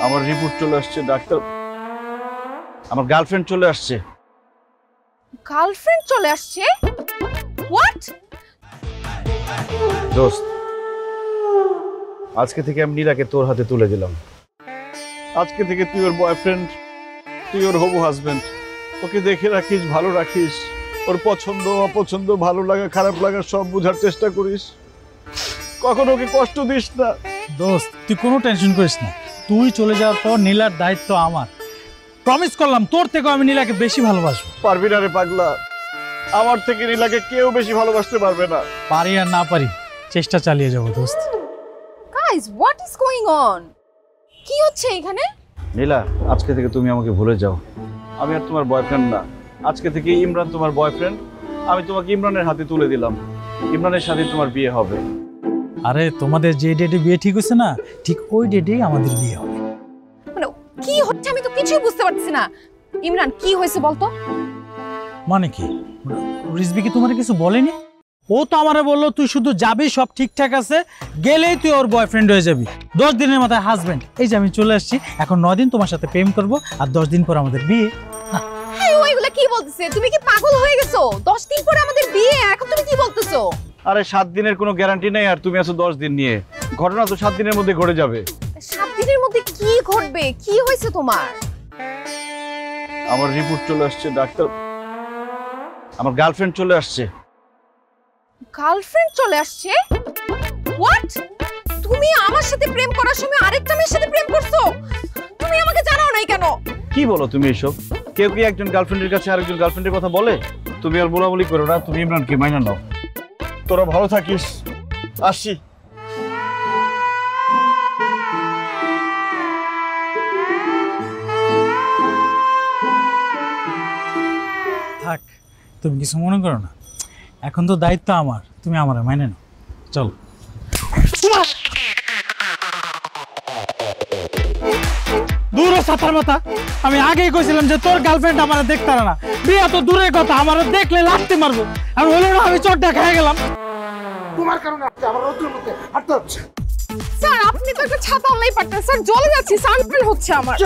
আমার রিপোর্ট চলে আসছে ডাক্তার, আমার গার্লফ্রেন্ড চলে আসছে। গার্লফ্রেন্ড চলে আসছে? হোয়াট? দোস্ত, আজকে থেকে আমি নীলাকে তোর হাতে তুলে দিলাম। আজকে থেকে তুই ওর বয়ফ্রেন্ড, তুই ওর হবু হাজবেন্ড। ওকে দেখে রাখিস, ভালো রাখিস, ওর পছন্দ অপছন্দ, ভালো লাগা খারাপ লাগা সব বোঝার চেষ্টা করিস। কখনো ওকে কষ্ট দিস না। দোস্ত, তুই কোনো টেনশন করিস না। তুই চলে যাওয়ার পর নীলার দায়িত্ব আমার। প্রমিস করলাম, তোর থেকে আমি নীলাকে বেশি ভালোবাসবো। পারবি না রে পাগলা, আমার থেকে নীলাকে কেউ বেশি ভালোবাসতে পারবে না। পারি আর না পারি, চেষ্টা চালিয়ে যাবো দোস্ত। Guys, what is going on? কি হচ্ছে এখানে? নীলা, আজকে থেকে তুমি আমাকে ভুলে যাও। আমি আর তোমার বয়ফ্রেন্ড না। আজকে থেকে ইমরান তোমার বয়ফ্রেন্ড। আমি তোমাকে ইমরানের হাতে তুলে দিলাম। ইমরানের সাথে তোমার বিয়ে হবে। আরে তোমাদের যে ডেটে বিয়ে ঠিক হচ্ছে না, ঠিক ওই ডেটেই আমাদের বিয়ে হবে। মানে কি হচ্ছে আমি তো কিছুই বুঝতে পারছি না। ইমরান, কি হয়েছে বলতো? মানে কি, রিজবি কি তোমার কিছু বলেনি? ও তো আমারে বললো তুই শুধু যাবি, সব ঠিকঠাক আছে, গেলেই তুই ওর বয়ফ্রেন্ড হয়ে যাবি, 10 দিনের মাথায় হাজবেন্ড। এই যে আমি চলে আসছি, এখন 9 দিন তোমার সাথে প্রেম করব, আর 10 দিন পর আমাদের বিয়ে। হ্যাঁ, ওইগুলা কি বলতেছে? তুমি কি পাগল হয়ে গেছো? 10 দিন পরে আমাদের বিয়ে, এখন তুমি কি বলতেছো? আরে 7 দিনের কোনো গ্যারান্টি নেই, আর তুমি আছো 10 দিন নিয়ে। ঘটনা তো 7 দিনের মধ্যে ঘটে যাবে। 7 দিনের মধ্যে কি ঘটবে? কি হয়েছে তোমার? আমার রিপোর্ট চলে আসছে ডাক্তার, আমার গার্লফ্রেন্ড চলে আসছে। গার্লফ্রেন্ড চলে আসছে? হোয়াট? তুমি আমার সাথে প্রেম করার সময় আরেকটা মেয়ের সাথে প্রেম করছো? তুমি আমাকে জানাও নাই কেন? কি বলো তুমি এসব? কেউ কি একজন গার্লফ্রেন্ডের কাছে আরেকজন গার্লফ্রেন্ডের কথা বলে? তুমি আর বলাবলি করো না, তুমি ইমরানকে মাইনা নাও। তোরা ভালো থাকিস, আসি। থাক, তুমি কিছু মনে করো না, এখন তো দায়িত্ব আমার, তুমি আমার মাইনে নাও। চলো। দূর সাতার মাথা, আমি আগেই কইছিলাম যে তোর গার্লফ্রেন্ড আমার দেখতে না। বিয়া তো দূরের কথা, আমার দেখলে লাগতে মারবো। আর হলো না, আমি চটটা খেয়ে গেলাম। তোমার কারণে আমার রোদ্রের মধ্যে হাঁটতে হচ্ছে। স্যার, আপনি তো একটা ছাতা আনলেই পারতেন। স্যার, জ্বলে যাচ্ছি, সানপেন হচ্ছে আমার।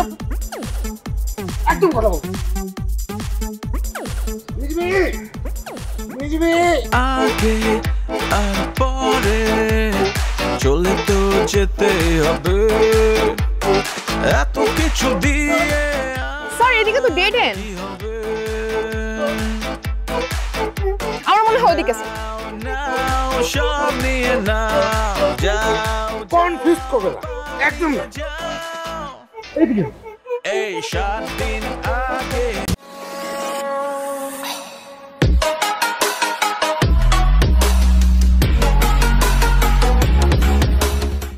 একদম কথা বল। নিজবি নিজবি আগে আর পরে চলে তো যেতে হবে, এত কিছু দিয়ে স্যার, এদিকে তো ডেড এন্ড। আমার মনে হয় ওদিকে আছে। সব নিয়ে নাও, যাও কনফিউজ করবে না, একদম না। এইদিকে এই 7 দিন